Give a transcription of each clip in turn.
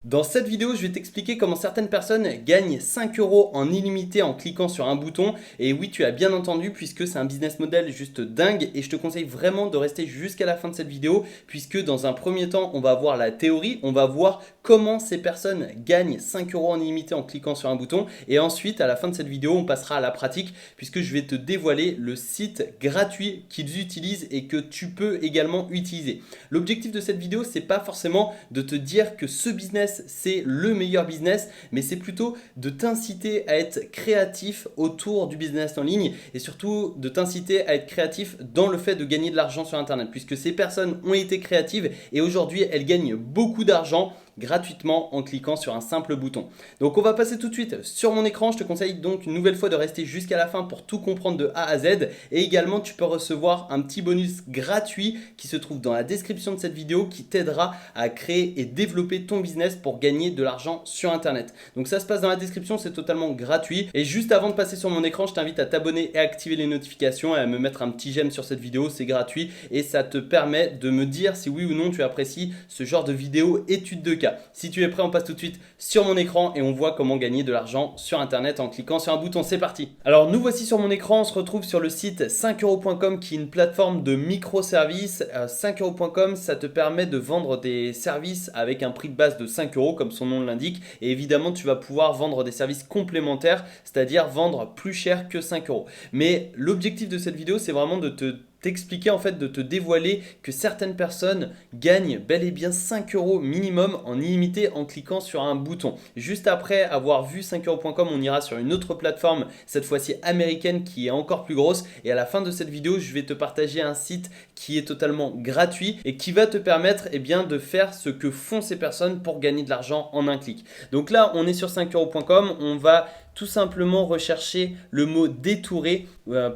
Dans cette vidéo, je vais t'expliquer comment certaines personnes gagnent 5 euros en illimité en cliquant sur un bouton. Et oui, tu as bien entendu puisque c'est un business model juste dingue et je te conseille vraiment de rester jusqu'à la fin de cette vidéo puisque dans un premier temps, on va voir la théorie, on va voir comment ces personnes gagnent 5 euros en illimité en cliquant sur un bouton. Et ensuite, à la fin de cette vidéo, on passera à la pratique puisque je vais te dévoiler le site gratuit qu'ils utilisent et que tu peux également utiliser. L'objectif de cette vidéo, c'est pas forcément de te dire que ce business c'est le meilleur business, mais c'est plutôt de t'inciter à être créatif autour du business en ligne et surtout de t'inciter à être créatif dans le fait de gagner de l'argent sur Internet puisque ces personnes ont été créatives et aujourd'hui elles gagnent beaucoup d'argent gratuitement en cliquant sur un simple bouton. Donc on va passer tout de suite sur mon écran. Je te conseille donc une nouvelle fois de rester jusqu'à la fin pour tout comprendre de A à Z. Et également tu peux recevoir un petit bonus gratuit qui se trouve dans la description de cette vidéo qui t'aidera à créer et développer ton business pour gagner de l'argent sur Internet. Donc ça se passe dans la description, c'est totalement gratuit. Et juste avant de passer sur mon écran, je t'invite à t'abonner et à activer les notifications et à me mettre un petit j'aime sur cette vidéo, c'est gratuit et ça te permet de me dire si oui ou non tu apprécies ce genre de vidéo étude de cas. Si tu es prêt, on passe tout de suite sur mon écran et on voit comment gagner de l'argent sur Internet en cliquant sur un bouton. C'est parti. Alors nous voici sur mon écran, on se retrouve sur le site 5euros.com qui est une plateforme de microservices. 5euros.com, ça te permet de vendre des services avec un prix de base de 5 euros comme son nom l'indique. Et évidemment, tu vas pouvoir vendre des services complémentaires, c'est-à-dire vendre plus cher que 5 euros. Mais l'objectif de cette vidéo, c'est vraiment de t'expliquer en fait, de te dévoiler que certaines personnes gagnent bel et bien 5 euros minimum en illimité en cliquant sur un bouton. Juste après avoir vu 5euros.com, on ira sur une autre plateforme, cette fois-ci américaine qui est encore plus grosse. Et à la fin de cette vidéo, je vais te partager un site qui est totalement gratuit et qui va te permettre bien, de faire ce que font ces personnes pour gagner de l'argent en un clic. Donc là, on est sur 5euros.com, on va tout simplement rechercher le mot détourer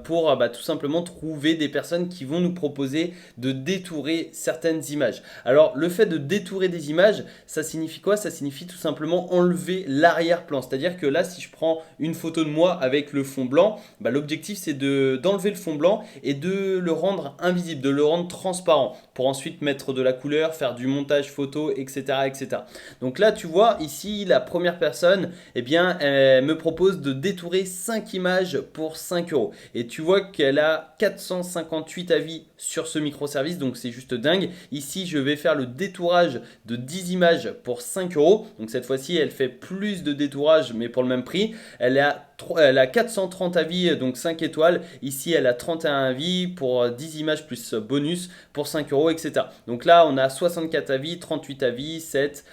pour tout simplement trouver des personnes qui vont nous proposer de détourer certaines images. Alors le fait de détourer des images, ça signifie quoi? Ça signifie tout simplement enlever l'arrière-plan. C'est-à-dire que là, si je prends une photo de moi avec le fond blanc, l'objectif c'est d'enlever le fond blanc et de le rendre invisible, de le rendre transparent pour ensuite mettre de la couleur, faire du montage photo, etc. etc. Donc là, tu vois, ici, la première personne, elle me propose de détourer 5 images pour 5 euros. Et tu vois qu'elle a 458 avis sur ce microservice, donc c'est juste dingue. Ici, je vais faire le détourage de 10 images pour 5 euros. Donc cette fois-ci, elle fait plus de détourage, mais pour le même prix. Elle a 430 avis, donc 5 étoiles. Ici, elle a 31 avis pour 10 images plus bonus pour 5 euros, etc. Donc là, on a 64 avis, 38 avis, 7.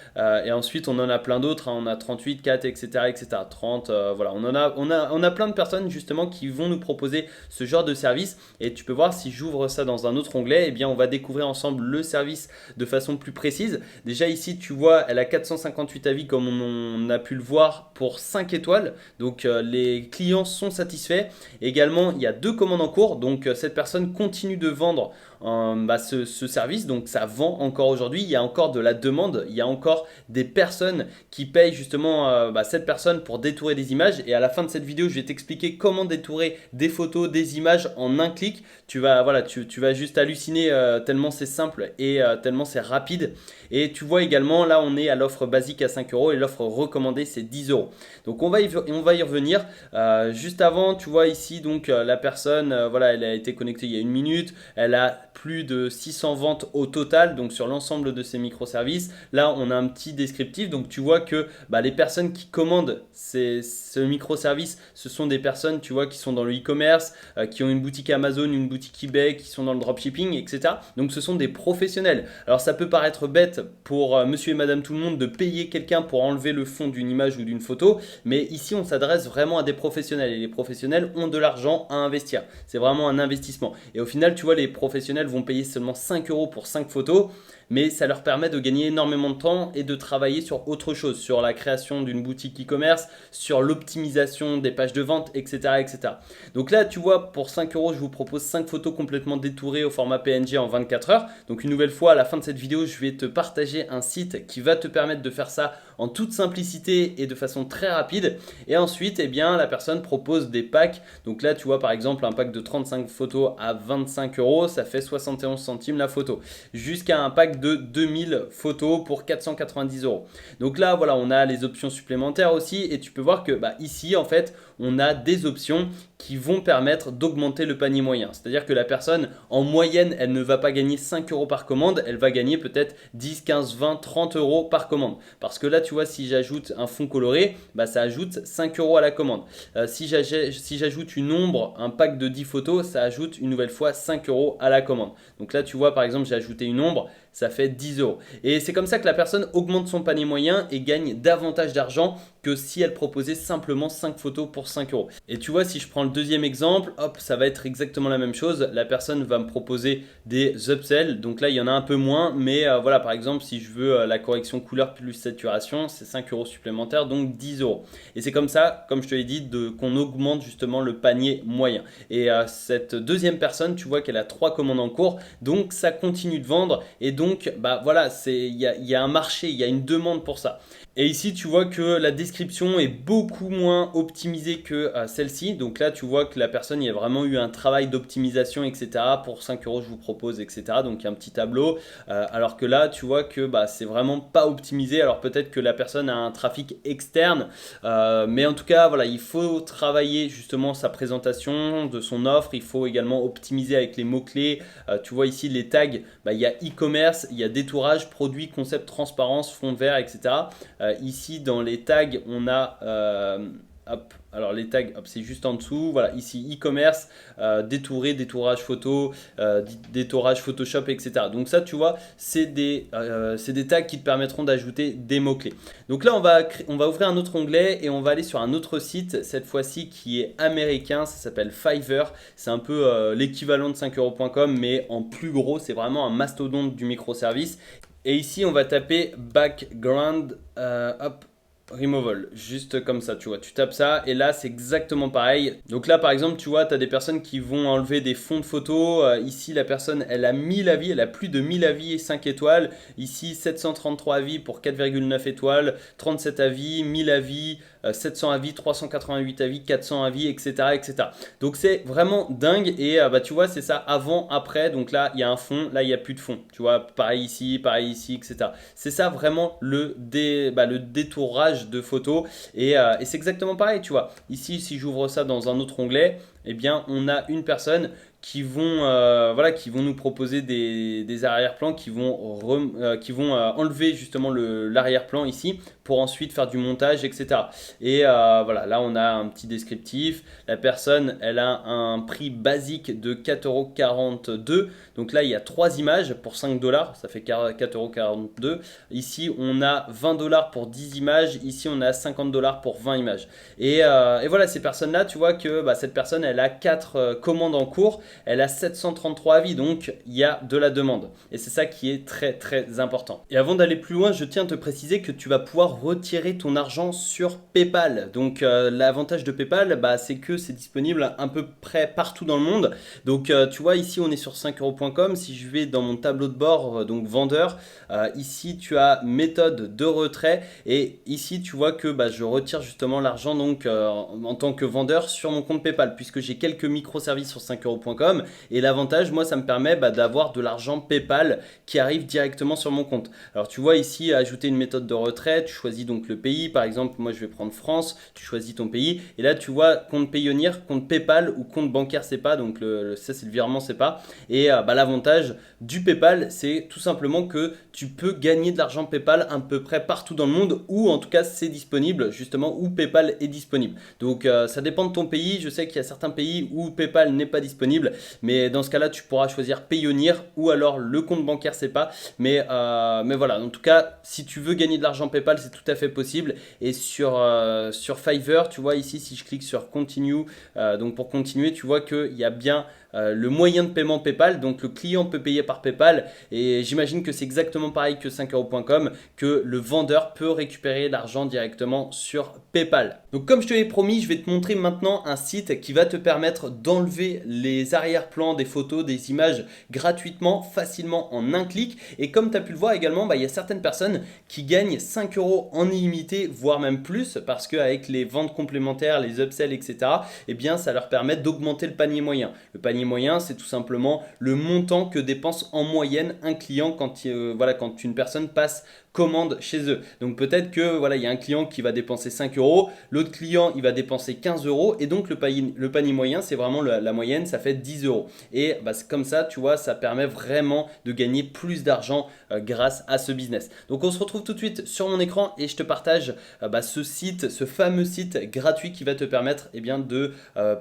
Et ensuite, on en a plein d'autres. On a 38, 4, etc. etc. 30, voilà. On a plein de personnes justement qui vont nous proposer ce genre de service. Et tu peux voir si j'ouvre ça dans un autre onglet, on va découvrir ensemble le service de façon plus précise. Déjà ici, tu vois, elle a 458 avis comme on a pu le voir pour 5 étoiles. Donc les clients sont satisfaits. Également, il y a 2 commandes en cours. Donc cette personne continue de vendre ce service, donc ça vend encore aujourd'hui. Il y a encore de la demande, il y a encore des personnes qui payent justement cette personne pour détourer des images. Et à la fin de cette vidéo, je vais t'expliquer comment détourer des photos, des images en un clic. Tu vas juste halluciner tellement c'est simple et tellement c'est rapide. Et tu vois également, là on est à l'offre basique à 5 euros et l'offre recommandée c'est 10 euros. Donc on va y revenir. Juste avant, tu vois ici donc la personne, elle a été connectée il y a 1 minute. Elle a plus de 600 ventes au total, donc sur l'ensemble de ces microservices. Là, on a un petit descriptif, donc tu vois que les personnes qui commandent ce microservice, ce sont des personnes, tu vois, qui sont dans le e-commerce, qui ont une boutique Amazon, une boutique eBay, qui sont dans le dropshipping, etc. Donc ce sont des professionnels. Alors ça peut paraître bête pour monsieur et madame tout le monde de payer quelqu'un pour enlever le fond d'une image ou d'une photo, mais ici on s'adresse vraiment à des professionnels et les professionnels ont de l'argent à investir. C'est vraiment un investissement. Et au final, tu vois, les professionnels vont payer seulement 5 euros pour 5 photos, mais ça leur permet de gagner énormément de temps et de travailler sur autre chose, sur la création d'une boutique e-commerce, sur l'optimisation des pages de vente, etc., etc. Donc là, tu vois, pour 5 euros, je vous propose 5 photos complètement détourées au format PNG en 24 heures. Donc une nouvelle fois, à la fin de cette vidéo, je vais te partager un site qui va te permettre de faire ça en toute simplicité et de façon très rapide. Et ensuite, la personne propose des packs. Donc là, tu vois, par exemple, un pack de 35 photos à 25 euros, ça fait 71 centimes la photo. Jusqu'à un pack pack de 2000 photos pour 490 euros. Donc là, voilà, on a les options supplémentaires aussi et tu peux voir que ici, en fait, on a des options qui vont permettre d'augmenter le panier moyen. C'est-à-dire que la personne, en moyenne, elle ne va pas gagner 5 euros par commande, elle va gagner peut-être 10, 15, 20, 30 euros par commande. Parce que là, tu vois, si j'ajoute un fond coloré, ça ajoute 5 euros à la commande. Si j'ajoute une ombre, un pack de 10 photos, ça ajoute une nouvelle fois 5 euros à la commande. Donc là, tu vois, par exemple, j'ai ajouté une ombre, ça fait 10 euros. Et c'est comme ça que la personne augmente son panier moyen et gagne davantage d'argent que si elle proposait simplement 5 photos pour 5 euros. Et tu vois, si je prends le deuxième exemple, hop, ça va être exactement la même chose. La personne va me proposer des upsells. Donc là, il y en a un peu moins. Mais voilà, par exemple, si je veux la correction couleur plus saturation, c'est 5 euros supplémentaires, donc 10 euros. Et c'est comme ça, comme je te l'ai dit, qu'on augmente justement le panier moyen. Et cette deuxième personne, tu vois qu'elle a 3 commandes en cours. Donc ça continue de vendre. Et donc, voilà, il y a un marché, il y a une demande pour ça. Et ici, tu vois que la description est beaucoup moins optimisée que celle-ci. Donc là, tu vois que la personne, il y a vraiment eu un travail d'optimisation, etc. Pour 5 euros, je vous propose, etc. Donc il y a un petit tableau. Alors que là, tu vois que c'est vraiment pas optimisé. Alors peut-être que la personne a un trafic externe. Mais en tout cas, voilà, il faut travailler justement sa présentation de son offre. Il faut également optimiser avec les mots-clés. Tu vois ici les tags, il y a e-commerce, il y a détourage, produit, concept, transparence, fond vert, etc. Ici, dans les tags, on a, alors les tags, c'est juste en dessous. Voilà, ici e-commerce, détouré, détourage photo, détourage Photoshop, etc. Donc ça, tu vois, c'est des tags qui te permettront d'ajouter des mots-clés. Donc là, on va ouvrir un autre onglet et on va aller sur un autre site, cette fois-ci qui est américain, ça s'appelle Fiverr. C'est un peu l'équivalent de 5euros.com, mais en plus gros, c'est vraiment un mastodonte du microservice. Et ici, on va taper background removal, juste comme ça, tu vois, tu tapes ça et là c'est exactement pareil. Donc là par exemple, tu vois, tu as des personnes qui vont enlever des fonds de photos. Ici la personne, elle a 1000 avis, elle a plus de 1000 avis et 5 étoiles. Ici 733 avis pour 4,9 étoiles, 37 avis, 1000 avis, 700 avis, 388 avis, 400 avis, etc. etc. Donc c'est vraiment dingue et tu vois, c'est ça avant, après. Donc là il y a un fond, là il n'y a plus de fond. Tu vois, pareil ici, etc. C'est ça vraiment le détourage de photos et c'est exactement pareil, tu vois. Ici, si j'ouvre ça dans un autre onglet, eh bien, on a une personne qui vont nous proposer des arrière-plans qui vont enlever justement l'arrière-plan ici pour ensuite faire du montage, etc. Et voilà, là on a un petit descriptif. La personne, elle a un prix basique de 4,42 €. Donc là, il y a 3 images pour 5 $, ça fait 4,42 €. Ici, on a 20 $ pour 10 images. Ici, on a 50 $ pour 20 images. Et voilà, ces personnes-là, tu vois que cette personne, elle a 4 commandes en cours. Elle a 733 avis, donc il y a de la demande. Et c'est ça qui est très très important. Et avant d'aller plus loin, je tiens à te préciser que tu vas pouvoir retirer ton argent sur PayPal. Donc l'avantage de PayPal, c'est que c'est disponible à peu près partout dans le monde. Donc tu vois, ici on est sur 5euros.com. Si je vais dans mon tableau de bord, donc vendeur, ici tu as méthode de retrait. Et ici tu vois que je retire justement l'argent donc en tant que vendeur sur mon compte PayPal, puisque j'ai quelques microservices sur 5euros.com. Et l'avantage, moi, ça me permet d'avoir de l'argent PayPal qui arrive directement sur mon compte. Alors tu vois ici, ajouter une méthode de retrait, tu choisis donc le pays. Par exemple, moi je vais prendre France, tu choisis ton pays. Et là tu vois, compte Payoneer, compte PayPal ou compte bancaire SEPA. Donc ça c'est le virement SEPA. Et l'avantage du PayPal, c'est tout simplement que tu peux gagner de l'argent PayPal à peu près partout dans le monde, ou en tout cas c'est disponible justement où PayPal est disponible. Donc ça dépend de ton pays. Je sais qu'il y a certains pays où PayPal n'est pas disponible, mais dans ce cas là tu pourras choisir Payoneer ou alors le compte bancaire SEPA. Mais voilà, en tout cas si tu veux gagner de l'argent PayPal, c'est tout à fait possible. Et sur Fiverr, tu vois ici, si je clique sur Continue, donc pour continuer, tu vois qu'il y a bien le moyen de paiement PayPal. Donc le client peut payer par PayPal, et j'imagine que c'est exactement pareil que 5euros.com, que le vendeur peut récupérer l'argent directement sur PayPal. Donc comme je te l'ai promis, je vais te montrer maintenant un site qui va te permettre d'enlever les arrière-plans des photos, des images gratuitement, facilement en un clic. Et comme tu as pu le voir également, il y a certaines personnes qui gagnent 5 € en illimité, voire même plus, parce qu'avec les ventes complémentaires, les upsells, etc., eh bien ça leur permet d'augmenter le panier moyen. Le panier panier moyen, c'est tout simplement le montant que dépense en moyenne un client quand, voilà, quand une personne passe commande chez eux. Donc peut-être que voilà, il y a un client qui va dépenser 5 euros, l'autre client il va dépenser 15 euros et donc le panier moyen c'est vraiment la moyenne, ça fait 10 euros. Et bah, comme ça, tu vois, ça permet vraiment de gagner plus d'argent grâce à ce business. Donc on se retrouve tout de suite sur mon écran et je te partage ce site, ce fameux site gratuit qui va te permettre de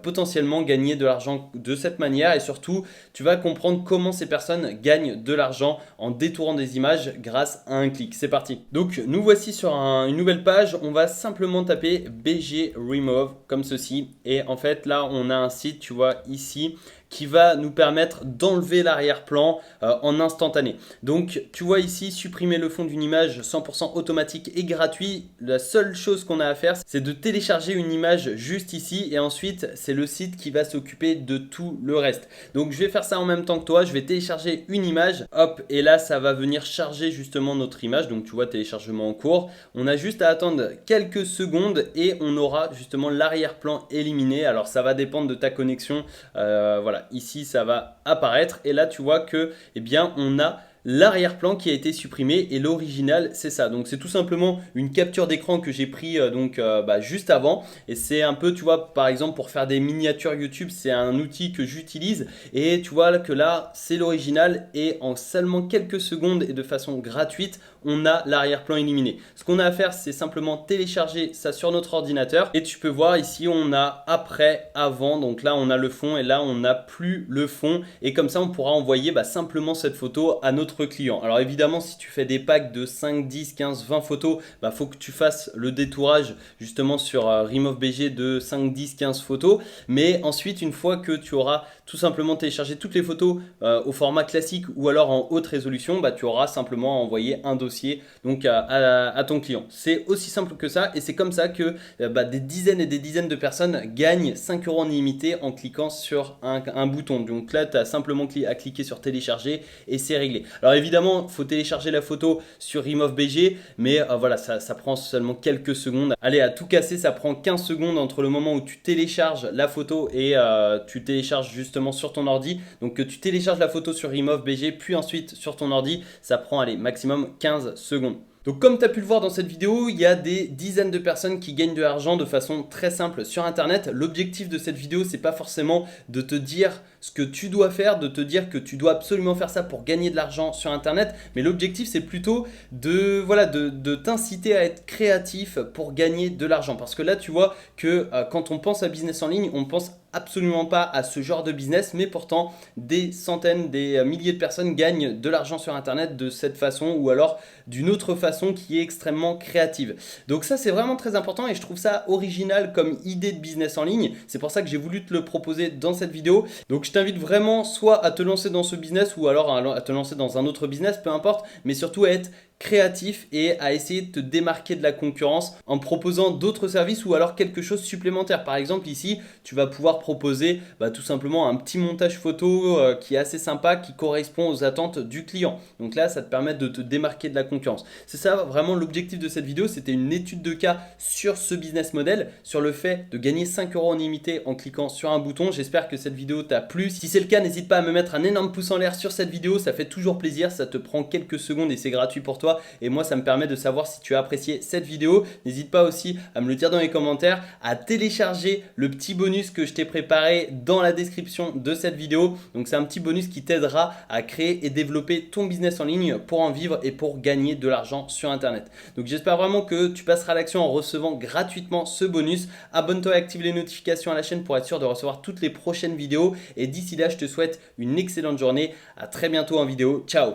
potentiellement gagner de l'argent de cette manière et surtout tu vas comprendre comment ces personnes gagnent de l'argent en détournant des images grâce à un clic. C'est parti. Donc nous voici sur une nouvelle page, on va simplement taper BG Remove comme ceci et en fait là on a un site, tu vois ici, qui va nous permettre d'enlever l'arrière-plan en instantané. Donc tu vois ici, supprimer le fond d'une image 100% automatique et gratuit. La seule chose qu'on a à faire, c'est de télécharger une image juste ici et ensuite c'est le site qui va s'occuper de tout le reste. Donc je vais faire ça en même temps que toi, je vais télécharger une image, hop, et là ça va venir charger justement notre image. Donc tu vois, téléchargement en cours. On a juste à attendre quelques secondes et on aura justement l'arrière-plan éliminé. Alors ça va dépendre de ta connexion, voilà. Ici ça va apparaître et là tu vois que on a l'arrière-plan qui a été supprimé et l'original c'est ça. Donc c'est tout simplement une capture d'écran que j'ai pris juste avant et c'est un peu, tu vois, par exemple pour faire des miniatures YouTube, c'est un outil que j'utilise et tu vois que là c'est l'original et en seulement quelques secondes et de façon gratuite on a l'arrière-plan éliminé. Ce qu'on a à faire c'est simplement télécharger ça sur notre ordinateur et tu peux voir ici on a après, avant, donc là on a le fond et là on n'a plus le fond et comme ça on pourra envoyer simplement cette photo à notre client. Alors évidemment si tu fais des packs de 5, 10, 15, 20 photos, faut que tu fasses le détourage justement sur Remove BG de 5, 10, 15 photos, mais ensuite une fois que tu auras tout simplement téléchargé toutes les photos au format classique ou alors en haute résolution, tu auras simplement à envoyer un dossier donc à ton client. C'est aussi simple que ça et c'est comme ça que des dizaines et des dizaines de personnes gagnent 5 euros en illimité en cliquant sur un bouton. Donc là tu as simplement à cliquer sur télécharger et c'est réglé. Alors évidemment il faut télécharger la photo sur Remove BG mais voilà, ça prend seulement quelques secondes. Allez, à tout casser ça prend 15 secondes entre le moment où tu télécharges la photo et tu télécharges justement sur ton ordi. Donc que tu télécharges la photo sur Remove BG puis ensuite sur ton ordi, ça prend maximum 15 secondes. Donc comme tu as pu le voir dans cette vidéo, il y a des dizaines de personnes qui gagnent de l'argent de façon très simple sur internet. L'objectif de cette vidéo, c'est pas forcément de te dire ce que tu dois faire, de te dire que tu dois absolument faire ça pour gagner de l'argent sur internet, mais l'objectif c'est plutôt de t'inciter à être créatif pour gagner de l'argent. Parce que là tu vois que quand on pense à business en ligne, on pense absolument pas à ce genre de business, mais pourtant des centaines, des milliers de personnes gagnent de l'argent sur internet de cette façon ou alors d'une autre façon qui est extrêmement créative. Donc ça c'est vraiment très important et je trouve ça original comme idée de business en ligne. C'est pour ça que j'ai voulu te le proposer dans cette vidéo. Donc je t'invite vraiment soit à te lancer dans ce business ou alors à te lancer dans un autre business, peu importe, mais surtout à être créatif et à essayer de te démarquer de la concurrence en proposant d'autres services ou alors quelque chose supplémentaire. Par exemple ici tu vas pouvoir proposer tout simplement un petit montage photo qui est assez sympa, qui correspond aux attentes du client. Donc là ça te permet de te démarquer de la concurrence. C'est ça vraiment l'objectif de cette vidéo, c'était une étude de cas sur ce business model, sur le fait de gagner 5 euros en illimité en cliquant sur un bouton. J'espère que cette vidéo t'a plu. Si c'est le cas, n'hésite pas à me mettre un énorme pouce en l'air sur cette vidéo, ça fait toujours plaisir, ça te prend quelques secondes et c'est gratuit pour toi. Et moi ça me permet de savoir si tu as apprécié cette vidéo. N'hésite pas aussi à me le dire dans les commentaires, à télécharger le petit bonus que je t'ai préparé dans la description de cette vidéo. Donc c'est un petit bonus qui t'aidera à créer et développer ton business en ligne pour en vivre et pour gagner de l'argent sur internet. Donc j'espère vraiment que tu passeras à l'action en recevant gratuitement ce bonus. Abonne-toi et active les notifications à la chaîne pour être sûr de recevoir toutes les prochaines vidéos. Et d'ici là je te souhaite une excellente journée. À très bientôt en vidéo. Ciao.